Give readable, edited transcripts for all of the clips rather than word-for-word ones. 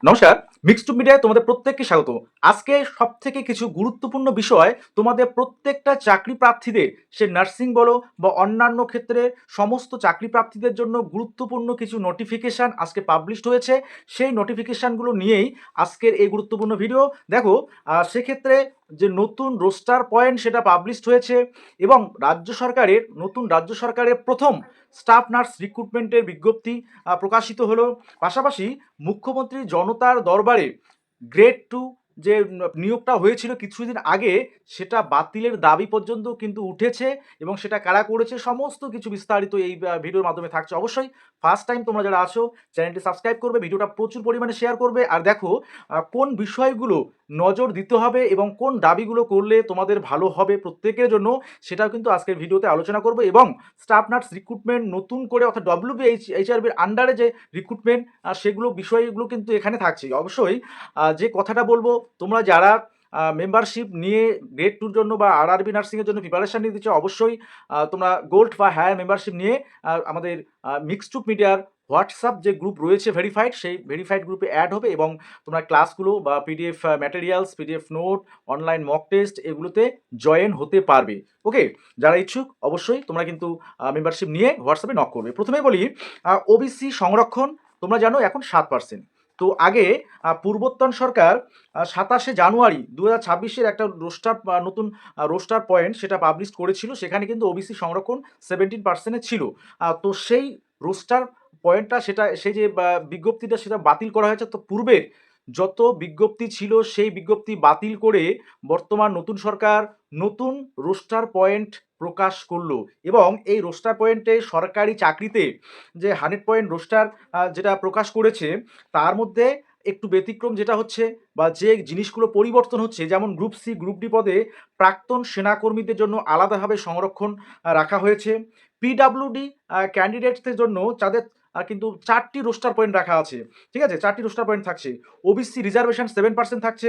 নমস্কার। মিক্সড মিডিয়ায় তোমাদের প্রত্যেককে স্বাগত। আজকে সবথেকে কিছু গুরুত্বপূর্ণ বিষয় তোমাদের প্রত্যেকটা চাকরি প্রার্থীদের, সে নার্সিং বলো বা অন্যান্য ক্ষেত্রে সমস্ত চাকরি প্রার্থীদের জন্য গুরুত্বপূর্ণ কিছু নোটিফিকেশন আজকে পাবলিশড হয়েছে। সেই নোটিফিকেশনগুলো নিয়েই আজকের এই গুরুত্বপূর্ণ ভিডিও। দেখো, সেক্ষেত্রে যে নতুন রোস্টার পয়েন্ট সেটা পাবলিশড হয়েছে এবং নতুন রাজ্য সরকারের প্রথম স্টাফ নার্স রিক্রুটমেন্টের বিজ্ঞপ্তি প্রকাশিত হলো। পাশাপাশি মুখ্যমন্ত্রী জনতার দরবারে গ্রেড টু যে নিয়োগটা হয়েছিল কিছুদিন আগে, সেটা বাতিলের দাবি পর্যন্ত কিন্তু উঠেছে এবং সেটা কারা করেছে সমস্ত কিছু বিস্তারিত এই ভিডিওর মাধ্যমে থাকছে। অবশ্যই ফার্স্ট টাইম তোমরা যারা আছো চ্যানেলটি সাবস্ক্রাইব করবে, ভিডিওটা প্রচুর পরিমাণে শেয়ার করবে। আর দেখো, কোন বিষয়গুলো নজর দিতে হবে এবং কোন দাবিগুলো করলে তোমাদের ভালো হবে প্রত্যেকের জন্য, সেটাও কিন্তু আজকের ভিডিওতে আলোচনা করবো। এবং স্টাফ নার্স রিক্রুটমেন্ট নতুন করে, অর্থাৎ এইচআরবির আন্ডারে যে রিক্রুটমেন্ট, সেগুলো বিষয়গুলো কিন্তু এখানে থাকছে। অবশ্যই যে কথাটা বলবো, তোমরা যারা মেম্বারশিপ নিয়ে গ্রেড টুর জন্য বা আরআরবি নার্সিংয়ের জন্য প্রিপারেশান নিতে চাও, অবশ্যই তোমরা গোল্ড বা হায়ার মেম্বারশিপ নিয়ে আমাদের মিক্সড মিডিয়ার হোয়াটসঅ্যাপ যে গ্রুপ রয়েছে ভেরিফাইড, সেই ভেরিফাইড গ্রুপে অ্যাড হবে এবং তোমরা ক্লাসগুলো বা PDF materials, PDF note, online mock test এগুলোতে জয়েন হতে পারবে। ওকে, যারা ইচ্ছুক অবশ্যই তোমরা কিন্তু মেম্বারশিপ নিয়ে হোয়াটসঅ্যাপে নক করবে। প্রথমে বলি, ওবিসি সংরক্ষণ তোমরা জানো এখন 7%। তো আগে পূর্বোত্তর সরকার 27 জানুয়ারি 2026-এর একটা নতুন রোস্টার পয়েন্ট সেটা পাবলিশ করেছিল। সেখানে কিন্তু ওবিসি সংরক্ষণ 17% ছিল। তো সেই রোস্টার পয়েন্টটা, সেই যে বিজ্ঞপ্তিটা সেটা বাতিল করা হয়েছে। তো পূর্বের যত বিজ্ঞপ্তি ছিল সেই বিজ্ঞপ্তি বাতিল করে বর্তমান নতুন সরকার নতুন রোস্টার পয়েন্ট প্রকাশ করলো। এবং এই রোস্টার পয়েন্টে সরকারি চাকরিতে যে 100 পয়েন্ট রোস্টার যেটা প্রকাশ করেছে, তার মধ্যে একটু ব্যতিক্রম যেটা হচ্ছে বা যে জিনিসগুলো পরিবর্তন হচ্ছে, যেমন গ্রুপ সি গ্রুপ ডি পদে প্রাক্তন সেনাকর্মীদের জন্য আলাদাভাবে সংরক্ষণ রাখা হয়েছে। পিডাব্লিউডি ক্যান্ডিডেটসদের জন্য যাদের কিন্তু 4টি রোস্টার পয়েন্ট রাখা আছে। ঠিক আছে, 4টি রোস্টার পয়েন্ট থাকছে। ওবিসি রিজার্ভেশন 7% থাকছে।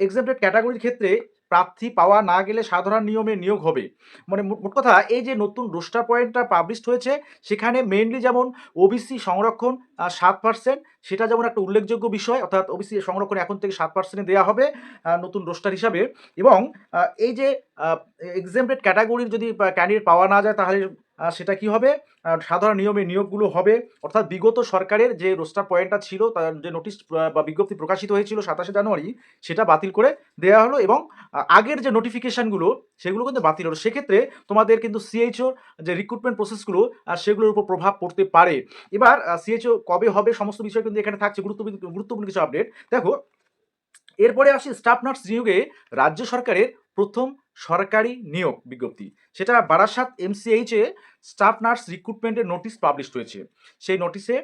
এক্সেমপ্টেড ক্যাটাগরির ক্ষেত্রে প্রার্থী পাওয়া না গেলে সাধারণ নিয়মে নিয়োগ হবে। মানে মোট কথা, এই যে নতুন রোস্টার পয়েন্টটা পাবলিশড হয়েছে, সেখানে মেইনলি যেমন ওবিসি সংরক্ষণ 7%, সেটা যেমন একটা উল্লেখযোগ্য বিষয়, অর্থাৎ ওবিসি সংরক্ষণ এখন থেকে 7% দেওয়া হবে নতুন রোস্টার হিসাবে। এবং এই যে এক্সেমপ্টেড ক্যাটাগরির যদি ক্যান্ডিডেট পাওয়া না যায়, তাহলে সেটা কি হবে, সাধারণ নিয়মে নিয়োগগুলো হবে। অর্থাৎ বিগত সরকারের যে রোস্টার পয়েন্টটা ছিল, তার যে নোটিশ বা বিজ্ঞপ্তি প্রকাশিত হয়েছিল 27 জানুয়ারি, সেটা বাতিল করে দেওয়া হলো এবং আগের যে নোটিফিকেশনগুলো সেগুলো কিন্তু বাতিল হলো। সেক্ষেত্রে তোমাদের কিন্তু সিএইচও যে রিক্রুটমেন্ট প্রসেসগুলো, সেগুলোর উপর প্রভাব পড়তে পারে। এবার সিএইচও কবে হবে সমস্ত বিষয় কিন্তু এখানে থাকছে, গুরুত্বপূর্ণ কিছু আপডেট। দেখো, এরপরে আসি স্টাফ নার্স নিয়োগে রাজ্য সরকারের প্রথম সরকারি নিয়োগ বিজ্ঞপ্তি। সেটা বারাসাত এমসিএইচে স্টাফ নার্স রিক্রুটমেন্টের নোটিশ পাবলিশ হয়েছে। সেই নোটিশে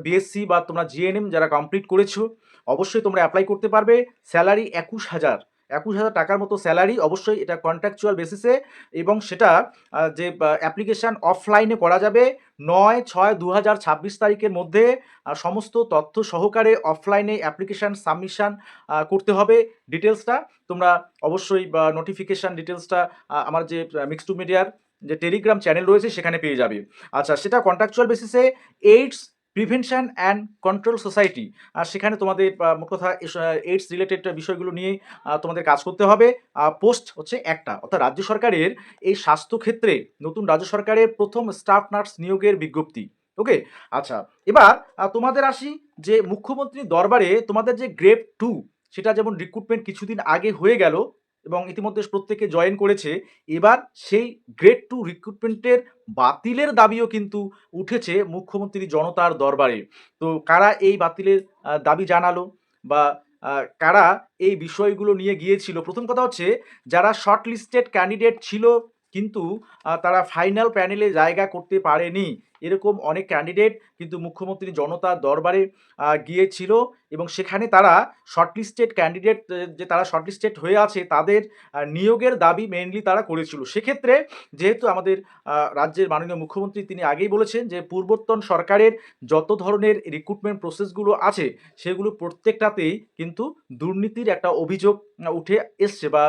বিএসসি বা তোমরা জিএনএম যারা কমপ্লিট করেছো, অবশ্যই তোমরা অ্যাপ্লাই করতে পারবে। স্যালারি 21,000 টাকার মতো স্যালারি। অবশ্যই এটা কন্ট্রাকচুয়াল বেসিসে এবং সেটা যে অ্যাপ্লিকেশান অফলাইনে করা যাবে 9/6/2026 তারিখের মধ্যে। সমস্ত তথ্য সহকারে অফলাইনে অ্যাপ্লিকেশান সাবমিশান করতে হবে। ডিটেলসটা তোমরা অবশ্যই বা নোটিফিকেশান ডিটেলসটা আমার যে মিক্সড মিডিয়ার যে টেলিগ্রাম চ্যানেল রয়েছে সেখানে পেয়ে যাবে। আচ্ছা, সেটা কন্ট্রাকচুয়াল বেসিসে AIDS prevention and control society, আর সেখানে তোমাদের মোট কথা এইডস রিলেটেড বিষয়গুলো নিয়েই তোমাদের কাজ করতে হবে। পোস্ট হচ্ছে একটা, অর্থাৎ রাজ্য সরকারের এই স্বাস্থ্যক্ষেত্রে নতুন রাজ্য সরকারের প্রথম স্টাফ নার্স নিয়োগের বিজ্ঞপ্তি। ওকে, আচ্ছা, এবার তোমাদের আসি যে মুখ্যমন্ত্রীর দরবারে তোমাদের যে গ্রেড টু, সেটা যেমন রিক্রুটমেন্ট কিছুদিন আগে হয়ে গেল এবং ইতিমধ্যে প্রত্যেকে জয়েন করেছে। এবার সেই গ্রেড টু রিক্রুটমেন্টের বাতিলের দাবিও কিন্তু উঠেছে মুখ্যমন্ত্রী জনতার দরবারে। তো কারা এই বাতিলের দাবি জানালো বা কারা এই বিষয়গুলো নিয়ে গিয়েছিল? প্রথম কথা হচ্ছে, যারা শর্ট লিস্টেড ক্যান্ডিডেট ছিল কিন্তু তারা ফাইনাল প্যানেলে জায়গা করতে পারেনি, এরকম অনেক ক্যান্ডিডেট কিন্তু মুখ্যমন্ত্রী জনতার দরবারে গিয়েছিল এবং সেখানে তারা শর্টলিস্টেড ক্যান্ডিডেট, যে তারা শর্টলিস্টেড হয়ে আছে, তাদের নিয়োগের দাবি মেইনলি তারা করেছিল। সেক্ষেত্রে যেহেতু আমাদের রাজ্যের মাননীয় মুখ্যমন্ত্রী তিনি আগেই বলেছেন যে পূর্বোত্তর সরকারের যত ধরনের রিক্রুটমেন্ট প্রসেসগুলো আছে, সেগুলো প্রত্যেকটাতেই কিন্তু দুর্নীতির একটা অভিযোগ উঠে এসছে বা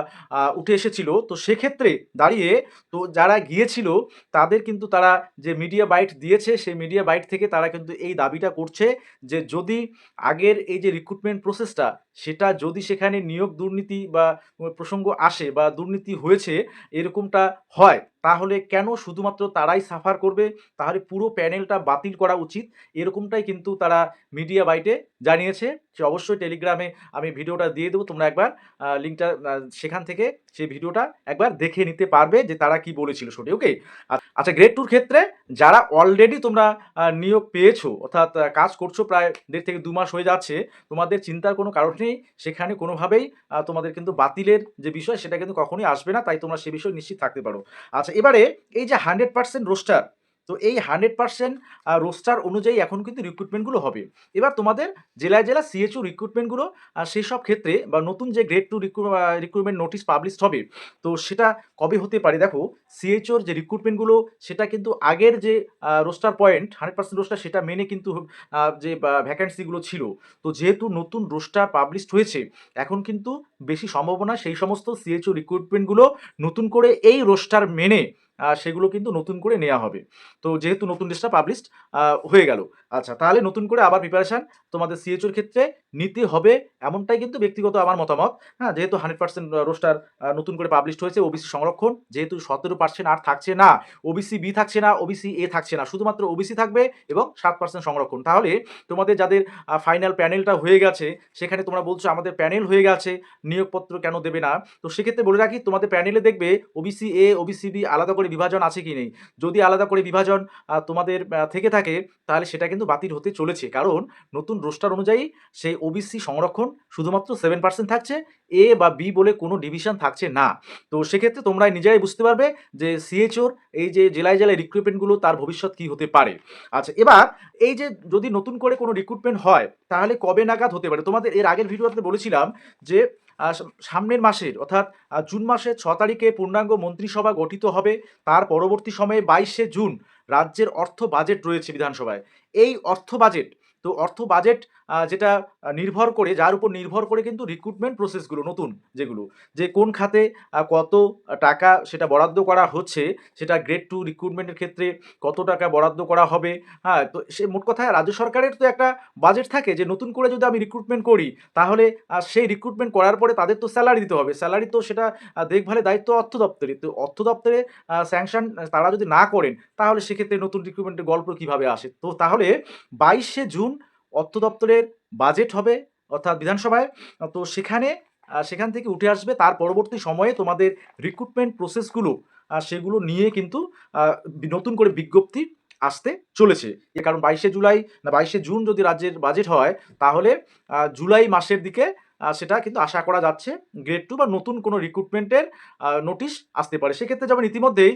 উঠে এসেছিল। তো সেক্ষেত্রে দাঁড়িয়ে তো যারা গিয়েছিল তাদের কিন্তু তারা যে মিডিয়া বাইট দিয়েছে সেই মিডিয়া বাইট থেকে তারা কিন্তু এই দাবিটা করছে যে যদি আগের এই যে রিক্রুটমেন্ট প্রসেসটা সেটা যদি সেখানে নিয়োগ দুর্নীতি বা প্রসঙ্গ আসে বা দুর্নীতি হয়েছে এরকমটা হয়, তাহলে কেন শুধুমাত্র তারাই সাফার করবে? তাহলে পুরো প্যানেলটা বাতিল করা উচিত। এরকমটাই কিন্তু তারা মিডিয়া বাইটে জানিয়েছে। সে অবশ্যই টেলিগ্রামে আমি ভিডিওটা দিয়ে দেবো। তোমরা একবার লিঙ্কটা সেখান থেকে সেই ভিডিওটা একবার দেখে নিতে পারবে যে তারা কি বলেছিল সেটি। ওকে? আচ্ছা, গ্রেড 2 র ক্ষেত্রে যারা অলরেডি তোমরা নিয়োগ পেয়েছো অর্থাৎ কাজ করছো প্রায় ১.৫ থেকে ২ মাস হয়ে যাচ্ছে, তোমাদের চিন্তার কোনো কারণ নেই। সেখানে কোনোভাবেই তোমাদের কিন্তু বাতিলের যে বিষয় সেটা কিন্তু কখনোই আসবে না। তাই তোমরা সে বিষয়ে নিশ্চিত থাকতে পারো। আচ্ছা, এবারে এই যে 100% রোস্টার, তো এই 100% রোস্টার অনুযায়ী এখন কিন্তু রিক্রুটমেন্টগুলো হবে। এবার তোমাদের জেলায়, জেলা সিএচও রিক্রুটমেন্টগুলো সেসব ক্ষেত্রে বা নতুন যে গ্রেড 2 রিক্রুটমেন্ট নোটিশ পাবলিশড হবে, তো সেটা কবে হতে পারে? দেখো, সিএচওর যে রিক্রুটমেন্টগুলো সেটা কিন্তু আগের যে রোস্টার পয়েন্ট 100% রোস্টার সেটা মেনে কিন্তু যে ভ্যাকেন্সিগুলো ছিল। তো যেহেতু নতুন রোস্টার পাবলিশড হয়েছে, এখন কিন্তু বেশি সম্ভাবনা সেই সমস্ত সিএচও রিক্রুটমেন্টগুলো নতুন করে এই রোস্টার মেনে সেগুলো কিন্তু নতুন করে নেওয়া হবে। তো যেহেতু নতুন লিস্টটা পাবলিশড হয়ে গেল। আচ্ছা, তাহলে নতুন করে আবার প্রিপারেশন তোমাদের সিএচওর ক্ষেত্রে নিতে হবে, এমনটাই কিন্তু ব্যক্তিগত আমার মতামত। হ্যাঁ, যেহেতু 100% রোস্টার নতুন করে পাবলিশড হয়েছে, ওবিসি সংরক্ষণ যেহেতু 17% আর থাকছে না, ওবিসি বি থাকছে না, ওবিসি এ থাকছে না, শুধুমাত্র ওবিসি থাকবে এবং 7% সংরক্ষণ। তাহলে তোমাদের যাদের ফাইনাল প্যানেলটা হয়ে গেছে, সেখানে তোমরা বলছো আমাদের প্যানেল হয়ে গেছে, নিয়োগপত্র কেন দেবে না? তো সেক্ষেত্রে বলে রাখি, তোমাদের প্যানেলে দেখবে ওবিসি এ, ওবিসি বি আলাদা করে বিভাজন আছে কি নেই। যদি আলাদা করে বিভাজন তোমাদের থেকে থাকে, তাহলে সেটা কিন্তু বাতিল হতে চলেছে। কারণ নতুন রোস্টার অনুযায়ী সেই ওবিসি সংরক্ষণ শুধুমাত্র 7% থাকছে, এ বা বি বলে কোনো ডিভিশন থাকছে না। তো সেক্ষেত্রে তোমরা নিজেরাই বুঝতে পারবে যে সিএচওর এই যে জেলায় জেলায় রিক্রুটমেন্টগুলো তার ভবিষ্যৎ কি হতে পারে। আচ্ছা, এবার এই যে যদি নতুন করে কোনো রিক্রুটমেন্ট হয়, তাহলে কবে নাগাদ হতে পারে? তোমাদের এর আগের ভিডিওতে বলেছিলাম যে সামনের মাসের অর্থাৎ জুন মাসের 6 তারিখে পূর্ণাঙ্গ মন্ত্রিসভা গঠিত হবে। তার পরবর্তী সময়ে 22শে জুন রাজ্যের অর্থ বাজেট রয়েছে বিধানসভায়। এই অর্থ বাজেট, তো অর্থ বাজেট যেটা নির্ভর করে, যার উপর নির্ভর করে কিন্তু রিক্রুটমেন্ট প্রসেসগুলো নতুন যেগুলো, যে কোন খাতে কত টাকা সেটা বরাদ্দ করা হচ্ছে, সেটা গ্রেড 2 রিক্রুটমেন্টের ক্ষেত্রে কত টাকা বরাদ্দ করা হবে। হ্যাঁ, তো সে মোট কথায় রাজ্য সরকারের তো একটা বাজেট থাকে যে নতুন করে যদি আমি রিক্রুটমেন্ট করি, তাহলে সেই রিক্রুটমেন্ট করার পরে তাদের তো স্যালারি দিতে হবে। স্যালারি তো সেটা দেখভালের দায়িত্ব অর্থ দপ্তরের। তো অর্থ দপ্তরে স্যাংশন তারা যদি না করেন, তাহলে সেক্ষেত্রে নতুন রিক্রুটমেন্টের গল্প কিভাবে আসে? তো তাহলে 22শে জুন অর্থ দপ্তরের বাজেট হবে অর্থাৎ বিধানসভায়। তো সেখান থেকে উঠে আসবে তার পরবর্তী সময়ে তোমাদের রিক্রুটমেন্ট প্রসেসগুলো, সেগুলো নিয়ে কিন্তু নতুন করে বিজ্ঞপ্তি আসতে চলেছে। এ কারণ 22শে জুলাই না 22শে জুন যদি রাজ্যের বাজেট হয়, তাহলে জুলাই মাসের দিকে সেটা কিন্তু আশা করা যাচ্ছে গ্রেড 2 বা নতুন কোনো রিক্রুটমেন্টের নোটিশ আসতে পারে। সেক্ষেত্রে যেমন ইতিমধ্যেই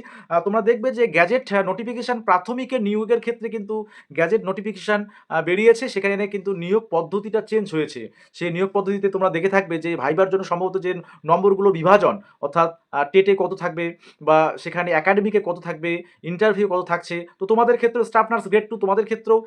তোমরা দেখবে যে গ্যাজেট নোটিফিকেশন প্রাথমিকের নিয়োগের ক্ষেত্রে কিন্তু গ্যাজেট নোটিফিকেশন বেরিয়েছে। সেখানে কিন্তু নিয়োগ পদ্ধতিটা চেঞ্জ হয়েছে। সেই নিয়োগ পদ্ধতিতে তোমরা দেখে থাকবে যে ভাইবার জন্য সম্ভবত যে নম্বরগুলো বিভাজন, অর্থাৎ টেটে কত থাকবে বা সেখানে একাডেমিকে কত থাকবে, ইন্টারভিউ কত থাকছে। তো তোমাদের ক্ষেত্রেও স্টাফ নার্স গ্রেড 2 তোমাদের ক্ষেত্রেও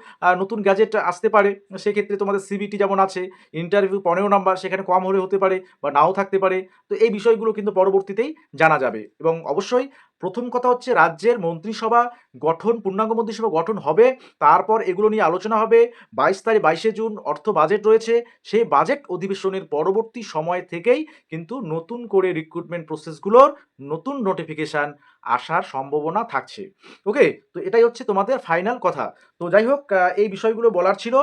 নতুন গ্যাজেট আসতে পারে। সেক্ষেত্রে তোমাদের সিবিটি যেমন আছে, ইন্টারভিউ 15 নাম্বার, সেখানে কম হলে হতে পারে বা নাও থাকতে পারে। তো এই বিষয়গুলো কিন্তু পরবর্তীতেই জানা যাবে। এবং অবশ্যই প্রথম কথা হচ্ছে রাজ্যের মন্ত্রিসভা গঠন, পূর্ণাঙ্গ মন্ত্রিসভা গঠন হবে, তারপর এগুলো নিয়ে আলোচনা হবে। 22শে জুন অর্থ বাজেট রয়েছে, সেই বাজেট অধিবেশনের পরবর্তী সময় থেকেই কিন্তু নতুন করে রিক্রুটমেন্ট প্রসেসগুলোর নতুন নোটিফিকেশান আসার সম্ভাবনা থাকছে। ওকে? তো এটাই হচ্ছে তোমাদের ফাইনাল কথা। তো যাই হোক, এই বিষয়গুলো বলার ছিল।